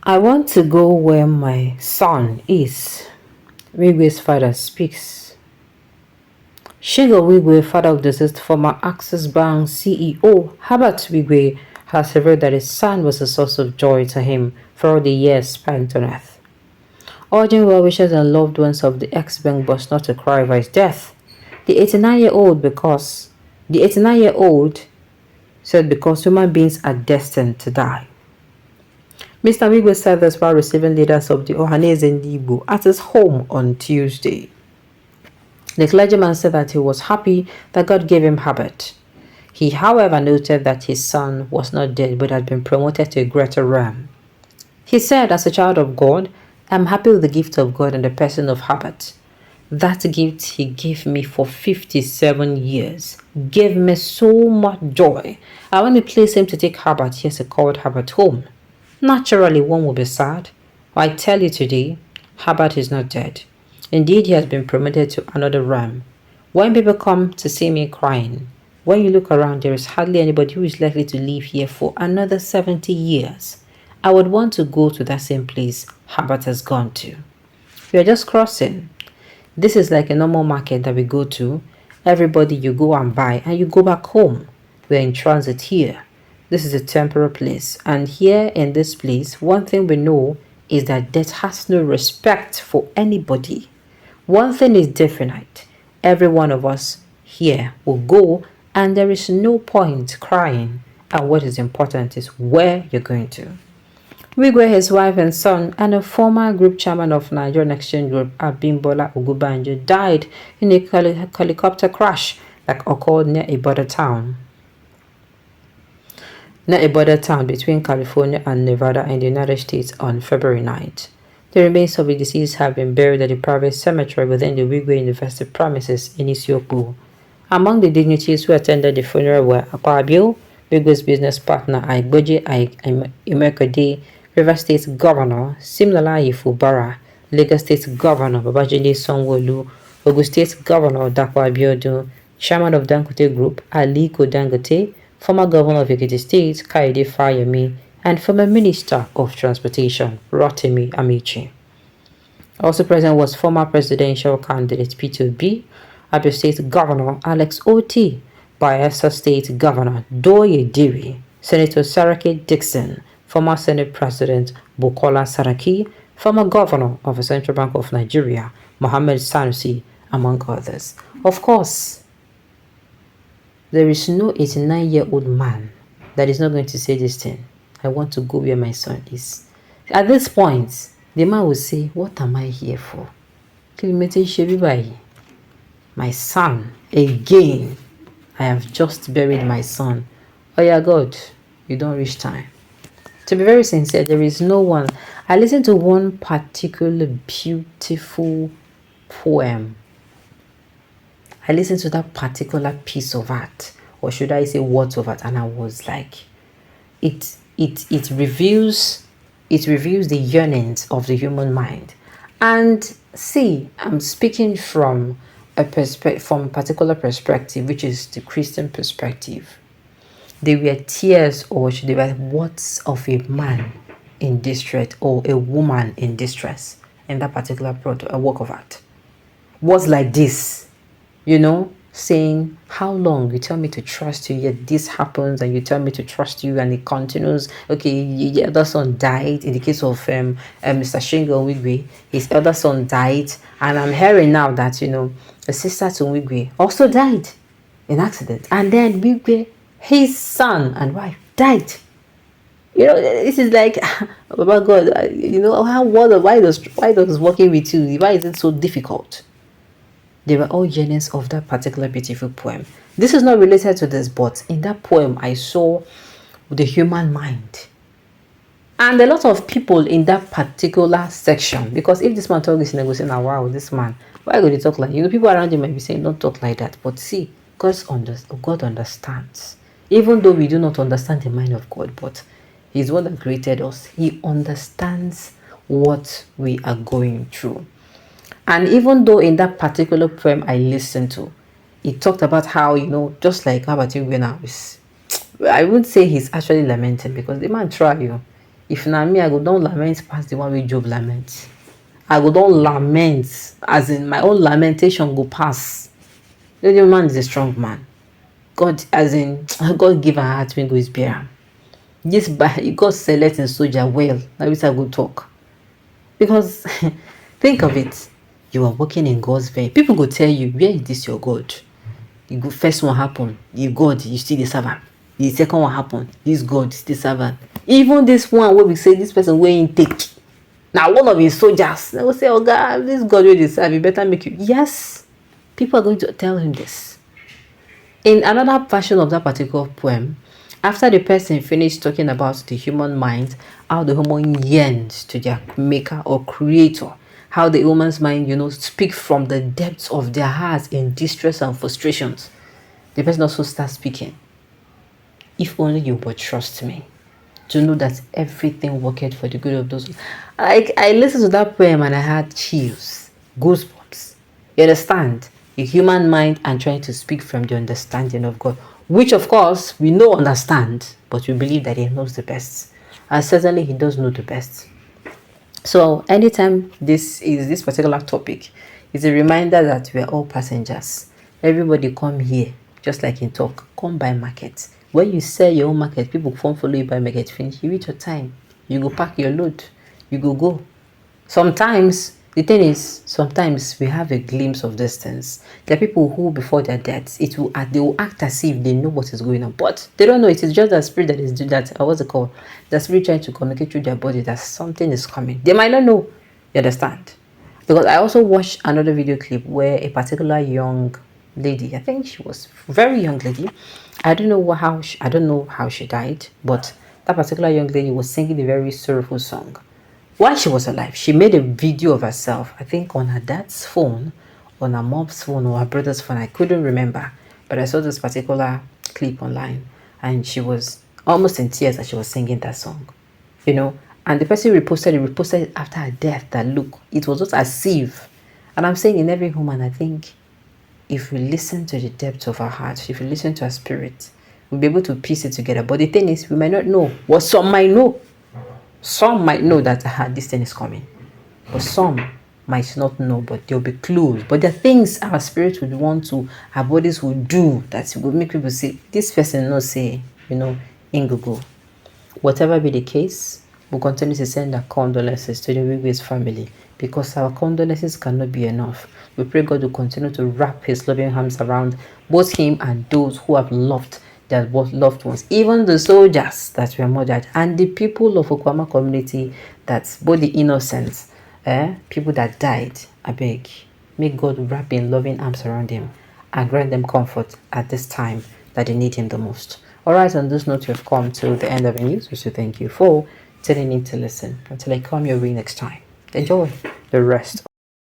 I want to go where my son is. Wigwe'S father speaks. Shingo Wigwe, father of deceased former Access Bank CEO Herbert Wigwe, has revealed that his son was a source of joy to him for all the years spent on earth. Urging well-wishers and loved ones of the ex-bank boss not to cry over his death. The 89-year-old said because human beings are destined to die. Mr. Wigwe said this while receiving leaders of the Ohanese Igbo at his home on Tuesday. The clergyman said that he was happy that God gave him Herbert. He, however, noted that his son was not dead but had been promoted to a greater realm. He said, as a child of God, I'm happy with the gift of God and the person of Herbert. That gift he gave me for 57 years gave me so much joy. I want to place him to take Herbert, yes, he called Herbert home. Naturally, one will be sad. I tell you today, Herbert is not dead. Indeed, he has been promoted to another realm. When people come to see me crying, when you look around, there is hardly anybody who is likely to live here for another 70 years. I would want to go to that same place Herbert has gone to. We are just crossing. This is like a normal market that we go to. Everybody you go and buy and you go back home. We're in transit here. This is a temporary place. And here in this place, one thing we know is that death has no respect for anybody. One thing is definite. Every one of us here will go and there is no point crying. And what is important is where you're going to. Wigwe, his wife and son, and a former group chairman of Nigerian Exchange Group, Abimbola Ogubanjo, died in a helicopter crash that occurred near a border town between California and Nevada in the United States on February 9th. The remains of the deceased have been buried at a private cemetery within the Wigwe University premises in Isiokwu. Among the dignitaries who attended the funeral were Akpabio, Wigwe's business partner Aigboje Imekode, River State Governor Similalayi Fubara, Lagos State Governor Babajide Sanwo-Olu, Ogun State Governor Dapo Abiodun, Chairman of Dangote Group Aliko Dangote, former Governor of Ekiti State Kaide Fayemi, and former Minister of Transportation Rotimi Amici. Also present was former presidential candidate Peter Obi, Abia State Governor Alex Oti, Bayelsa State Governor Doye Diri, Senator Saraki Dixon, former Senate President Bukola Saraki, former Governor of the Central Bank of Nigeria Mohammed Sanusi, among others. Of course, there is no 89-year-old man that is not going to say this thing. I want to go where my son is. At this point, the man will say, what am I here for? My son, again. I have just buried my son. Oh yeah, God, you don't reach time. To be very sincere, there is no one. I listened to one particular beautiful poem. I listened to that particular piece of art, or should I say words of art, and I was like, it reveals the yearnings of the human mind. And see, I'm speaking from a particular perspective, which is the Christian perspective. They were tears, or should they were words of a man in distress or a woman in distress in that particular work of art. Words like this, saying, how long you tell me to trust you, yet this happens, and you tell me to trust you, and it continues. Okay, your elder son died. In the case of Mr. Shingo Wigwe, his elder son died, and I'm hearing now that a sister to Wigwe also died in accident, and then Wigwe, his son and wife, died. This is like, oh my God, why does working with you? Why is it so difficult? They were all yearnings of that particular beautiful poem. This is not related to this, but in that poem, I saw the human mind. And a lot of people in that particular section, because if this man talks this, they say, now, wow, this man, why would he talk like, people around him might be saying, don't talk like that. But see, God understands. Even though we do not understand the mind of God, but He's the one that created us. He understands what we are going through. And even though in that particular poem I listened to, it talked about how, just like how about you now, I would say he's actually lamenting because the man tried. If na me, I go don't lament past the one way Job laments. I go don't lament, as in my own lamentation go pass. The man is a strong man. God, as in God give a heart when go is bear. This by God select and soldier well. Now I go talk. Because think of it. You are working in God's vein. People go tell you, where is this your God? The first one happen, you God, you still the servant. The second one happen, this God still servant. Even this one where we say this person wey him take. Now one of his soldiers, they will say, oh God, this God wey dey serve, you better make you. Yes, people are going to tell him this. In another version of that particular poem, after the person finished talking about the human mind, how the human yearns to their maker or creator, how the human's mind, speak from the depths of their hearts in distress and frustrations, the person also starts speaking. If only you would trust me, to know that everything worked for the good of those. I listened to that poem and I had chills, goosebumps. You understand? The human mind and trying to speak from the understanding of God, which of course we know understand, but we believe that he knows the best. And certainly he does know the best. So anytime this particular topic is a reminder that we are all passengers. Everybody come here, just like in talk, come buy market. When you sell your own market, people come follow you buy market, finish, you reach your time, you go pack your load, you go. Sometimes, the thing is, sometimes we have a glimpse of distance. There are people who, before their deaths, they will act as if they know what is going on, but they don't know. It is just the spirit that is doing that. What's it called? The spirit trying to communicate through their body that something is coming. They might not know. You understand? Because I also watched another video clip where a particular young lady, I think she was a very young lady. I don't know how she died, but that particular young lady was singing a very sorrowful song. While she was alive, she made a video of herself, I think on her dad's phone, on her mom's phone, or her brother's phone. I couldn't remember, but I saw this particular clip online, and she was almost in tears as she was singing that song, and the person reposted it after her death. That look, it was just as if, and I'm saying in every human, I think if we listen to the depth of our heart, if we listen to our spirit, we'll be able to piece it together. But the thing is, we might not know what some might know. Some might know that this thing is coming, but some might not know, but there'll be clues. But there are things our spirit would want to, our bodies will do that will make people say, this person not say, Ingugu. Whatever be the case, we'll continue to send our condolences to the Wigwe'S family, because our condolences cannot be enough. We pray God will continue to wrap his loving arms around both him and those who have loved their loved ones, even the soldiers that were murdered, and the people of Okwama community, that's both the innocents, people that died. I beg, may God wrap in loving arms around them and grant them comfort at this time that they need him the most. Alright, on this note, we have come to the end of the news. So thank you for tuning in to listen. Until I come your way next time, enjoy the rest